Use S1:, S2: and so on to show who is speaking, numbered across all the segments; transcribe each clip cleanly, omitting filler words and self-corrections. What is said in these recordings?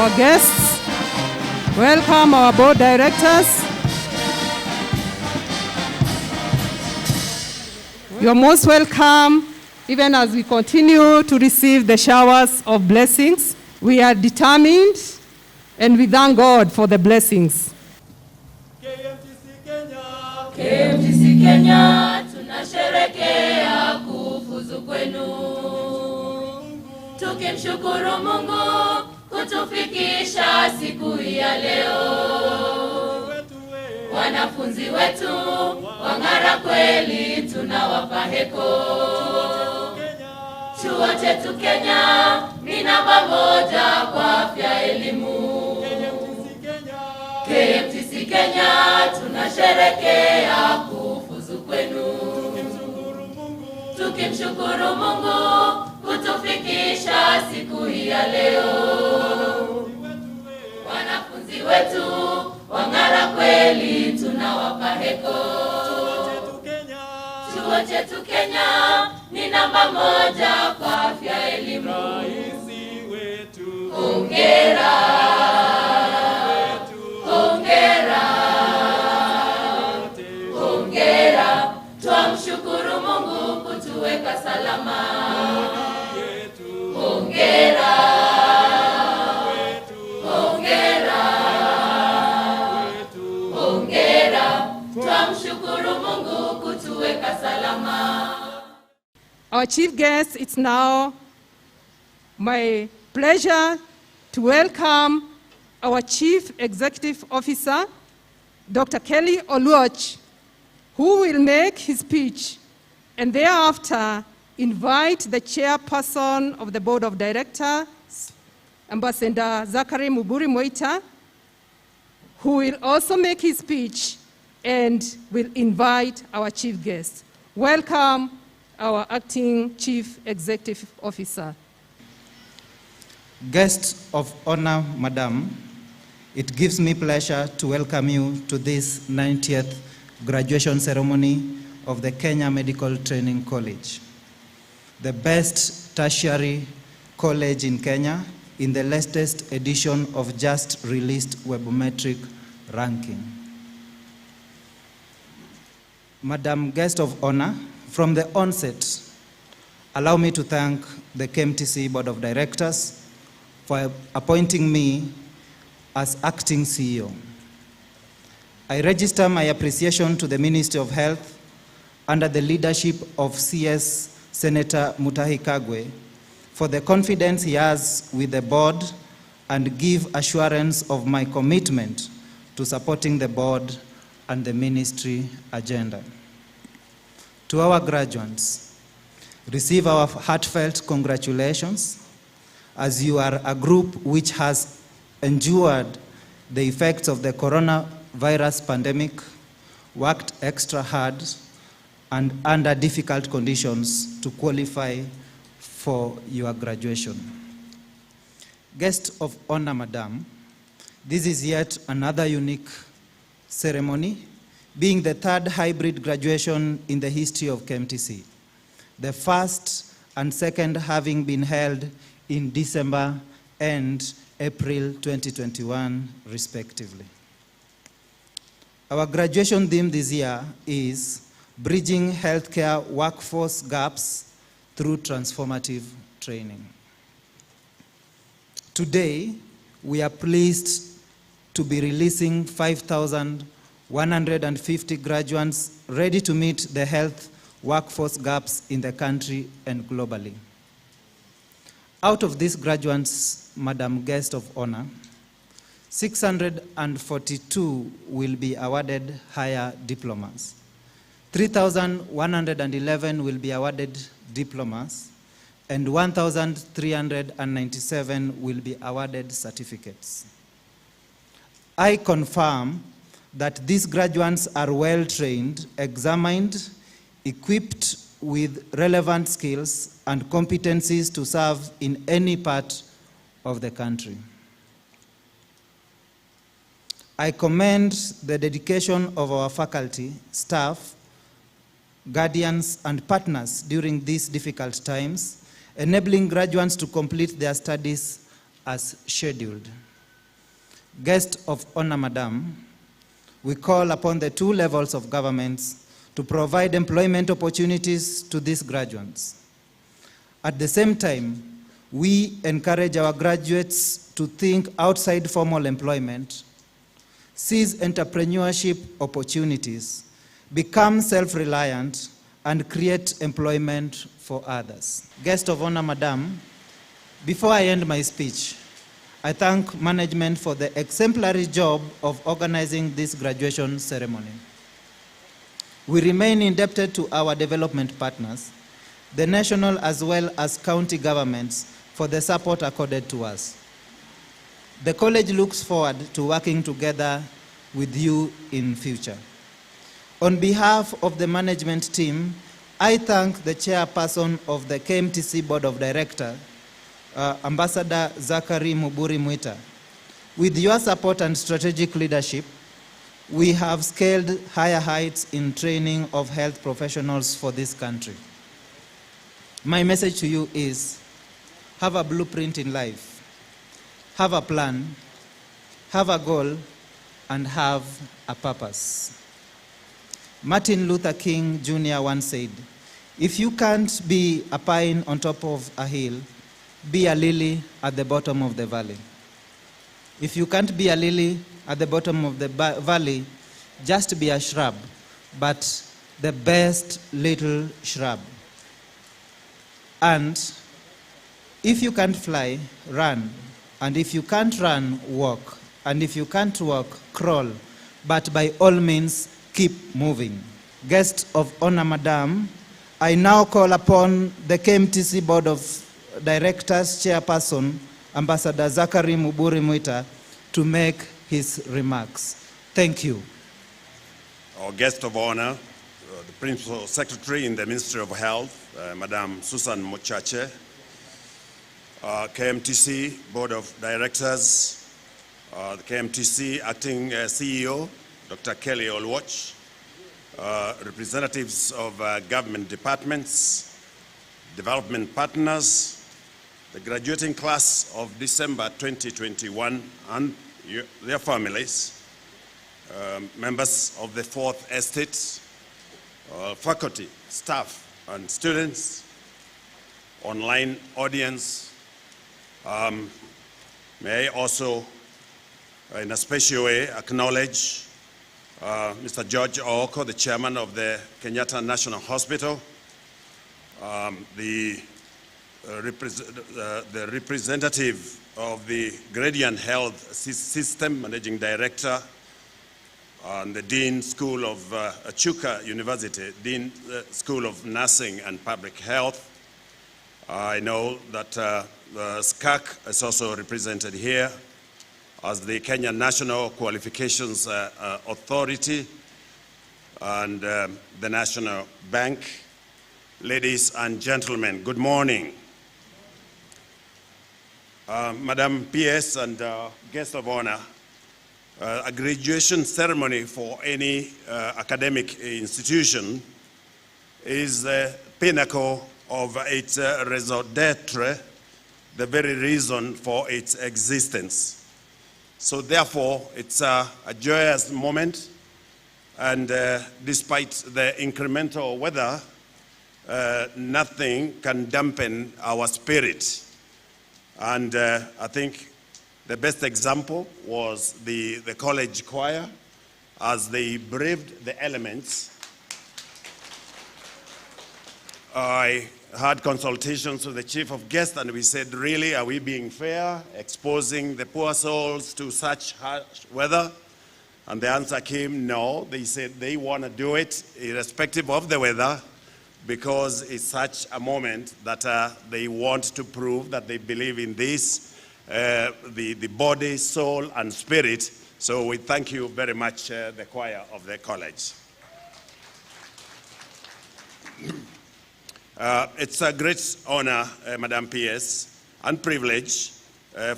S1: our guests. Welcome our board directors. You're most welcome, even as we continue to receive the showers of blessings. We are determined and we thank God for the blessings.
S2: Kmtc Kenya, tunasherekea kufuzu kwenu. Tukimshukuru Mungu kutufikisha siku ya leo. Wanafunzi wetu wang'ara kweli, tunawapa heko. Chuo chetu Kenya ni namba moja kwa afya elimu. Kmtc Kenya, tunasherekea kufuzu kwenu. Tukimshukuru Mungu kutufikisha siku ya leo. Wanafunzi wetu wang'ara kweli, tunawapa heko. Chuo chetu Kenya ni namba moja kwa afya elimu. Hongera, hongera, hongera. Twamshukuru Mungu kutuweka salama. Hongera, hongera, hongera. Twamshukuru Mungu kutuweka salama.
S1: Our chief guest, it's now my pleasure to welcome our Chief Executive Officer, Dr. Kelly Oluoch, who will make his speech and thereafter invite the Chairperson of the Board of Directors, Ambassador Zachary Muburi Moita, who will also make his speech and will invite our chief guest. Welcome, our Acting Chief Executive Officer.
S3: Guests of honor, Madam, it gives me pleasure to welcome you to this 90th graduation ceremony of the Kenya Medical Training College, the best tertiary college in Kenya in the latest edition of just released webometric ranking. Madam Guest of Honor, from the onset, allow me to thank the Kmtc Board of Directors for appointing me as acting CEO. I register my appreciation to the Ministry of Health under the leadership of CS Senator Mutahi Kagwe for the confidence he has with the board and give assurance of my commitment to supporting the board and the ministry agenda. To our graduates, receive our heartfelt congratulations as you are a group which has endured the effects of the coronavirus pandemic, worked extra hard and under difficult conditions to qualify for your graduation. Guest of honor, Madam, this is yet another unique ceremony, being the third hybrid graduation in the history of Kmtc, the first and second having been held in December and April 2021, respectively. Our graduation theme this year is Bridging Healthcare Workforce Gaps through Transformative Training. Today, we are pleased to be releasing 5,150 graduates ready to meet the health workforce gaps in the country and globally. Out of these graduates, Madam Guest of Honor, 642 will be awarded higher diplomas. 3,111 will be awarded diplomas, and 1,397 will be awarded certificates. I confirm that these graduates are well-trained, examined, equipped with relevant skills and competencies to serve in any part of the country. I commend the dedication of our faculty, staff, guardians, and partners during these difficult times, enabling graduates to complete their studies as scheduled. guest of honor, Madam, we call upon the two levels of governments to provide employment opportunities to these graduates. At the same time, we encourage our graduates to think outside formal employment, seize entrepreneurship opportunities, become self-reliant, and create employment for others. Guest of honor, Madam, before I end my speech, I thank management for the exemplary job of organizing this graduation ceremony. We remain indebted to our development partners, the national as well as county governments, for the support accorded to us. The college looks forward to working together with you in future. On behalf of the management team, I thank the chairperson of the Kmtc Board of Directors, Ambassador Zachary Muburi Mwita. With your support and strategic leadership, we have scaled higher heights in training of health professionals for this country. My message to you is, have a blueprint in life, have a plan, have a goal, and have a purpose. Martin Luther King Jr. once said, if you can't be a pine on top of a hill, be a lily at the bottom of the valley. If you can't be a lily at the bottom of the valley, just be a shrub, but the best little shrub. And if you can't fly, run. And if you can't run, walk. And if you can't walk, crawl. But by all means, keep moving. Guest of honor, Madam, I now call upon the Kmtc Board of Directors Chairperson, Ambassador Zachary Muburi Mwita, to make his remarks. Thank you.
S4: Our guest of honor, the Principal Secretary in the Ministry of Health, Madam Susan Mochache, Kmtc Board of Directors, the Kmtc Acting CEO, Dr. Kelly Olwach, representatives of government departments, development partners, the graduating class of December 2021 and their families, members of the Fourth Estate, faculty, staff, and students, online audience. May I also, in a special way, acknowledge Mr. George Ooko, the chairman of the Kenyatta National Hospital, the representative of the Gradient Health System, managing director, and the Dean School of Chuka University, Dean School of Nursing and Public Health. I know that SCAC is also represented here as the Kenya National Qualifications Authority and the National Bank. Ladies and gentlemen, good morning. Madam PS and guest of honor, a graduation ceremony for any academic institution is the pinnacle of its raison d'etre, the very reason for its existence. So therefore, it's a joyous moment, and despite the incremental weather, nothing can dampen our spirit. And I think the best example was the college choir as they braved the elements. I had consultations with the chief of guests, and we said, really, are we being fair, exposing the poor souls to such harsh weather? And the answer came, no. They said they want to do it irrespective of the weather, because it's such a moment that they want to prove that they believe in this, the body, soul, and spirit. So we thank you very much, the choir of the college. It's a great honor, Madam PS, and privilege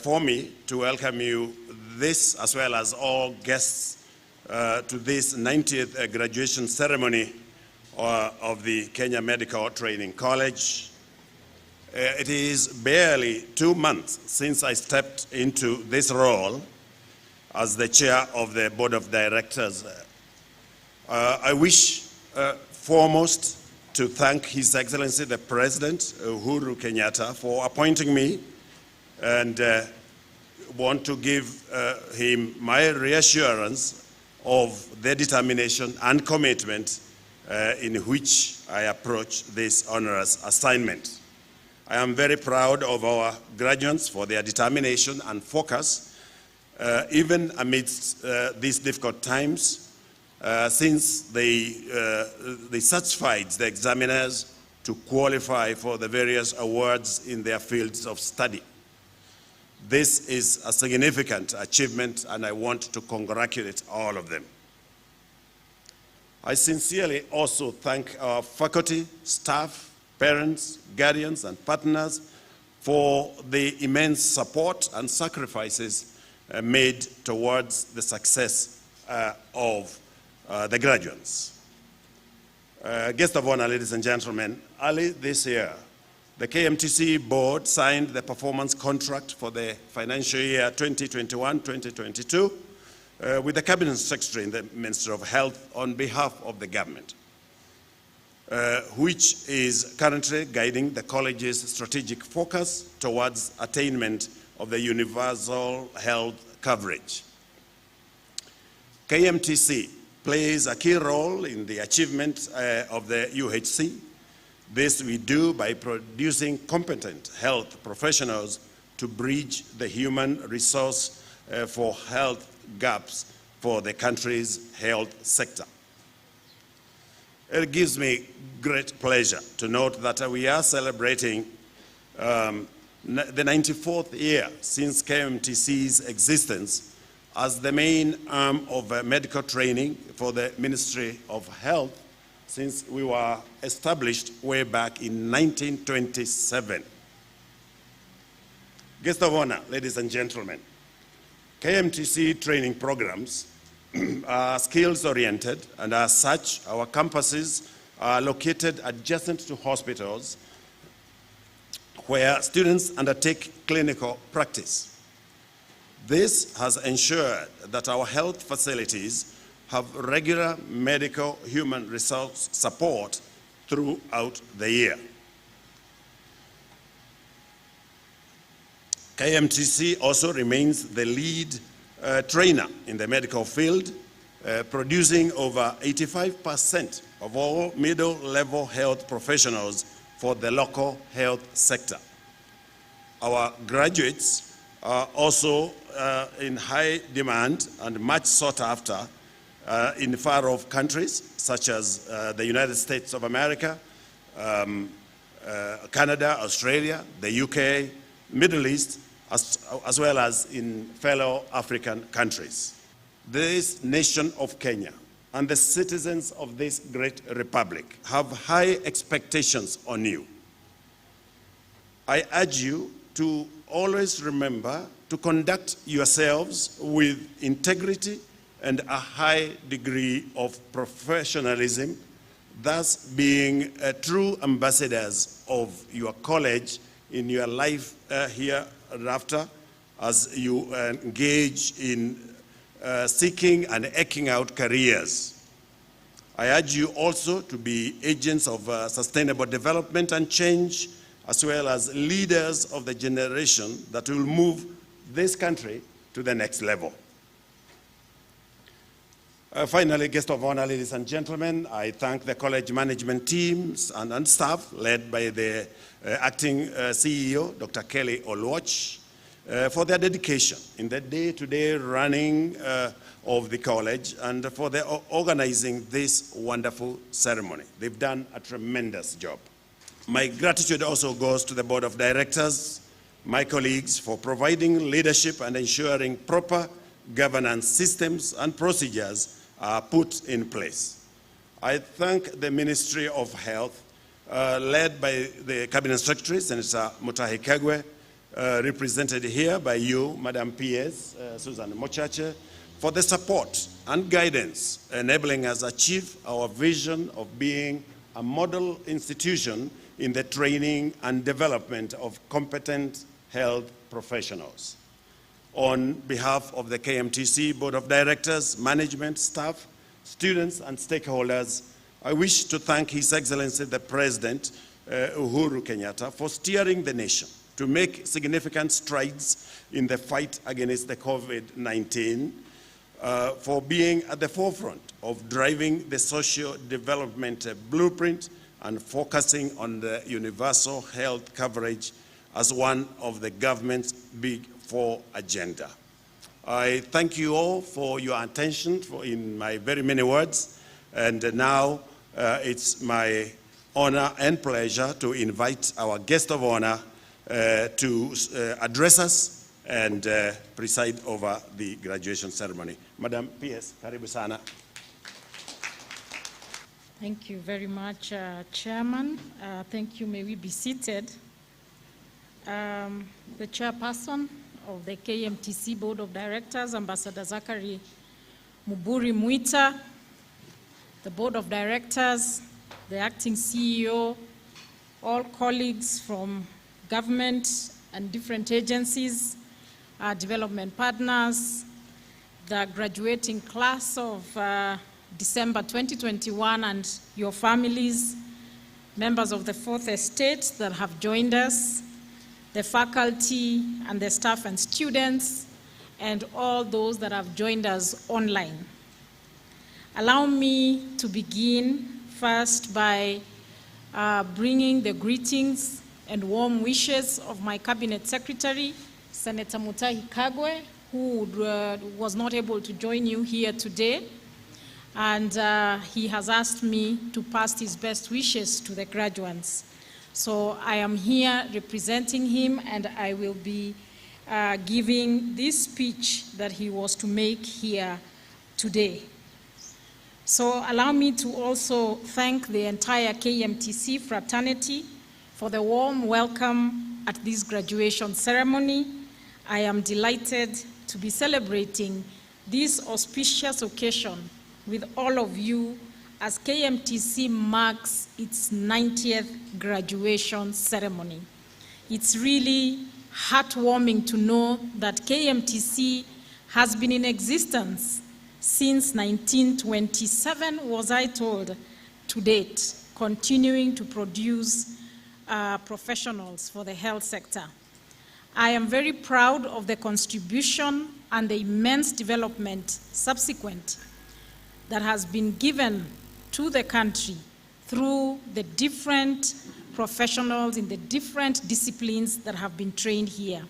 S4: for me to welcome you this, as well as all guests, to this 90th graduation ceremony of the Kenya Medical Training College. It is barely 2 months since I stepped into this role, as the chair of the board of directors. I wish foremost to thank His Excellency the President, Uhuru Kenyatta, for appointing me, and want to give him my reassurance of the determination and commitment in which I approach this onerous assignment. I am very proud of our graduates for their determination and focus, even amidst these difficult times, since they satisfied the examiners to qualify for the various awards in their fields of study. This is a significant achievement, and I want to congratulate all of them. I sincerely also thank our faculty, staff, parents, guardians, and partners for the immense support and sacrifices made towards the success of the graduates. Guest of honor, ladies and gentlemen, early this year, the KMTC board signed the performance contract for the financial year 2021-2022 with the Cabinet Secretary in the Ministry of Health on behalf of the government, which is currently guiding the college's strategic focus towards attainment of the universal health coverage. KMTC plays a key role in the achievement of the UHC. This we do by producing competent health professionals to bridge the human resource for health gaps for the country's health sector. It gives me great pleasure to note that we are celebrating the 94th year since KMTC's existence as the main arm of medical training for the Ministry of Health, since we were established way back in 1927. Guest of honor, ladies and gentlemen, KMTC training programs are skills-oriented, and as such, our campuses are located adjacent to hospitals where students undertake clinical practice. This has ensured that our health facilities have regular medical human resource support throughout the year. KMTC also remains the lead trainer in the medical field, producing over 85% of all middle-level health professionals for the local health sector. Our graduates are also in high demand and much sought after in far-off countries such as the United States of America, Canada, Australia, the UK, Middle East, as well as in fellow African countries. This nation of Kenya and the citizens of this great republic have high expectations on you. I urge you to always remember to conduct yourselves with integrity and a high degree of professionalism, thus being true ambassadors of your college in your life hereafter as you engage in seeking and eking out careers. I urge you also to be agents of sustainable development and change, as well as leaders of the generation that will move this country to the next level. Finally, guest of honor, ladies and gentlemen, I thank the college management teams and staff led by the acting CEO, Dr. Kelly Oluoch, for their dedication in the day-to-day running of the college and for their organizing this wonderful ceremony. They've done a tremendous job. My gratitude also goes to the board of directors, my colleagues, for providing leadership and ensuring proper governance systems and procedures are put in place. I thank the Ministry of Health, led by the Cabinet Secretary, Senator Mutahi Kagwe, represented here by you, Madam PS, Susan Mochache, for the support and guidance enabling us achieve our vision of being a model institution in the training and development of competent health professionals. on behalf of the KMTC Board of Directors, management, staff, students, and stakeholders, I wish to thank His Excellency the President, Uhuru Kenyatta, for steering the nation to make significant strides in the fight against the COVID-19, for being at the forefront of driving the social development blueprint and focusing on the universal health coverage as one of the government's big four agenda. I thank you all for your attention in my very many words, and now it's my honor and pleasure to invite our guest of honor to address us and preside over the graduation ceremony. Madam P.S. Karibu sana.
S5: Thank you very much, Chairman. Thank you. May we be seated. The Chairperson of the KMTC Board of Directors, Ambassador Zachary Muburi Mwita, the Board of Directors, the Acting CEO, all colleagues from government and different agencies, our development partners, the graduating class of December 2021 and your families, members of the Fourth Estate that have joined us, the faculty and the staff and students, and all those that have joined us online. Allow me to begin first by bringing the greetings and warm wishes of my Cabinet Secretary, Senator Mutahi Kagwe, who was not able to join you here today. And he has asked me to pass his best wishes to the graduates. So I am here representing him, and I will be giving this speech that he was to make here today. So allow me to also thank the entire KMTC fraternity for the warm welcome at this graduation ceremony. I am delighted to be celebrating this auspicious occasion with all of you as KMTC marks its 90th graduation ceremony. It's really heartwarming to know that KMTC has been in existence since 1927, was I told, to date, continuing to produce professionals for the health sector. I am very proud of the contribution and the immense development subsequent that has been given to the country through the different professionals in the different disciplines that have been trained here.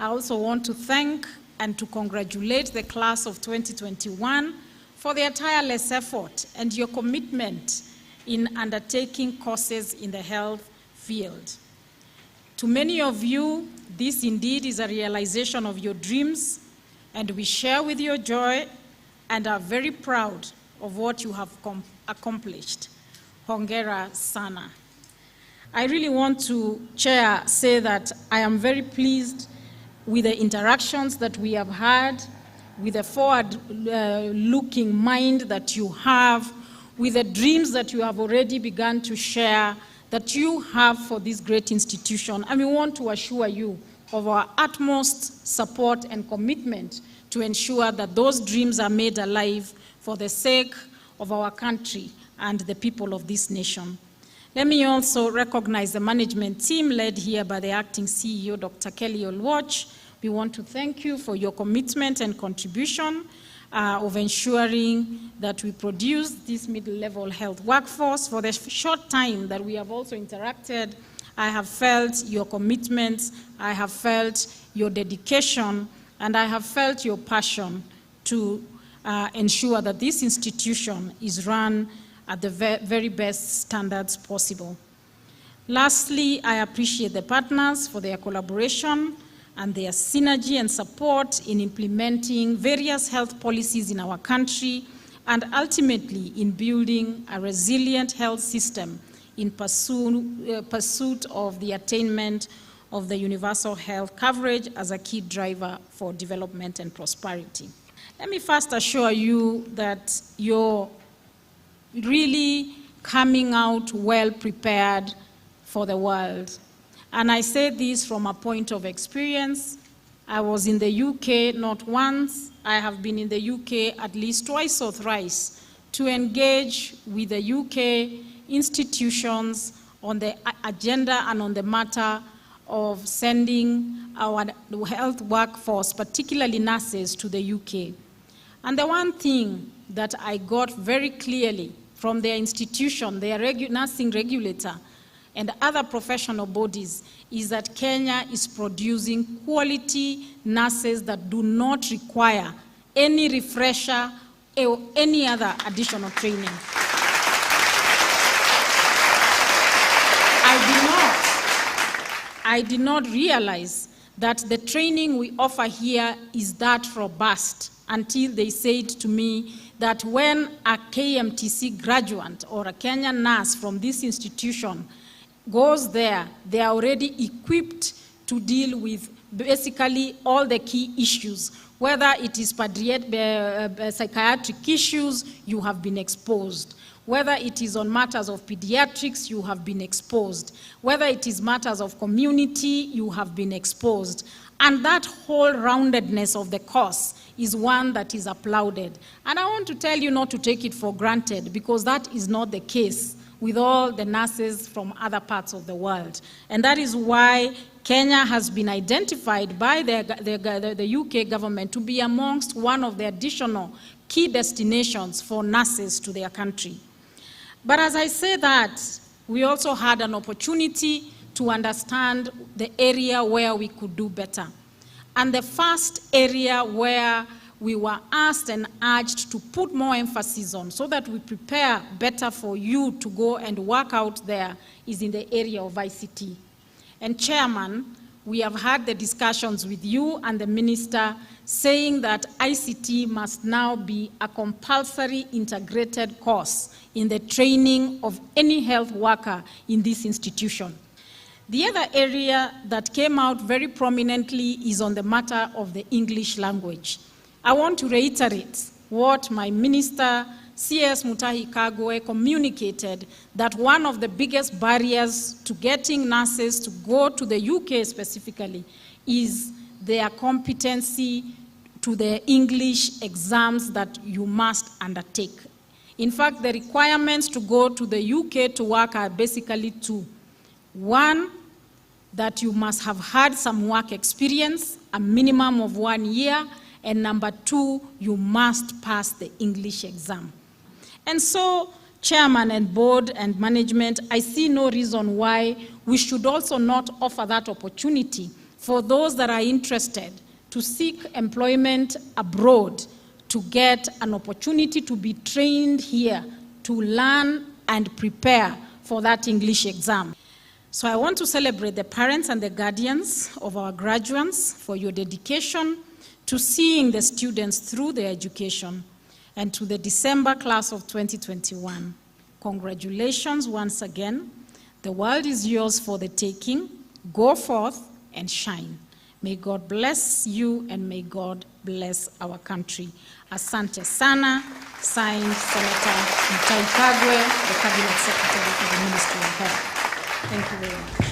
S5: I also want to thank and to congratulate the class of 2021 for their tireless effort and your commitment in undertaking courses in the health field. To many of you, this indeed is a realization of your dreams, and we share with your joy and are very proud of what you have accomplished. Hongera sana. I really want to, Chair, say that I am very pleased with the interactions that we have had, with the forward-looking mind that you have, with the dreams that you have already begun to share, that you have for this great institution. And we want to assure you of our utmost support and commitment to ensure that those dreams are made alive for the sake of our country and the people of this nation. Let me also recognize the management team led here by the acting CEO, Dr. Kelly Olwach. We want to thank you for your commitment and contribution of ensuring that we produce this middle-level health workforce. For the short time that we have also interacted, I have felt your commitment, I have felt your dedication, and I have felt your passion to ensure that this institution is run at the very best standards possible. Lastly, I appreciate the partners for their collaboration and their synergy and support in implementing various health policies in our country, and ultimately in building a resilient health system in pursuit of the attainment of the universal health coverage as a key driver for development and prosperity. Let me first assure you that you're really coming out well prepared for the world. And I say this from a point of experience, I was in the UK not once. I have been in the UK at least twice or thrice to engage with the UK institutions on the agenda and on the matter of sending our health workforce, particularly nurses, to the UK. And the one thing that I got very clearly from their institution, their nursing regulator, and other professional bodies, is that Kenya is producing quality nurses that do not require any refresher or any other additional training. I did not realize that the training we offer here is that robust until they said to me that when a KMTC graduate or a Kenyan nurse from this institution goes there, they are already equipped to deal with basically all the key issues. Whether it is psychiatric issues, you have been exposed. Whether it is on matters of pediatrics, you have been exposed. Whether it is matters of community, you have been exposed. And that whole roundedness of the course is one that is applauded. And I want to tell you not to take it for granted, because that is not the case with all the nurses from other parts of the world. And that is why Kenya has been identified by the UK government to be amongst one of the additional key destinations for nurses to their country. But as I say that, we also had an opportunity to understand the area where we could do better. And the first area where we were asked and urged to put more emphasis on so that we prepare better for you to go and work out there is in the area of ICT. And Chairman, we have had the discussions with you and the Minister saying that ICT must now be a compulsory integrated course in the training of any health worker in this institution. The other area that came out very prominently is on the matter of the English language. I want to reiterate what my Minister, C.S. Mutahi Kagwe, communicated, that one of the biggest barriers to getting nurses to go to the UK specifically is their competency to the English exams that you must undertake. In fact, the requirements to go to the UK to work are basically two. One, that you must have had some work experience, a minimum of 1 year, and number two, you must pass the English exam. And so, Chairman and board and management, I see no reason why we should also not offer that opportunity for those that are interested to seek employment abroad to get an opportunity to be trained here, to learn and prepare for that English exam. So I want to celebrate the parents and the guardians of our graduates for your dedication to seeing the students through their education, and to the December class of 2021. Congratulations once again. The world is yours for the taking. Go forth and shine. May God bless you and may God bless our country. Asante sana. Signed, Senator Mutahi Kagwe, the Cabinet Secretary for the Ministry of Health. Thank you very much.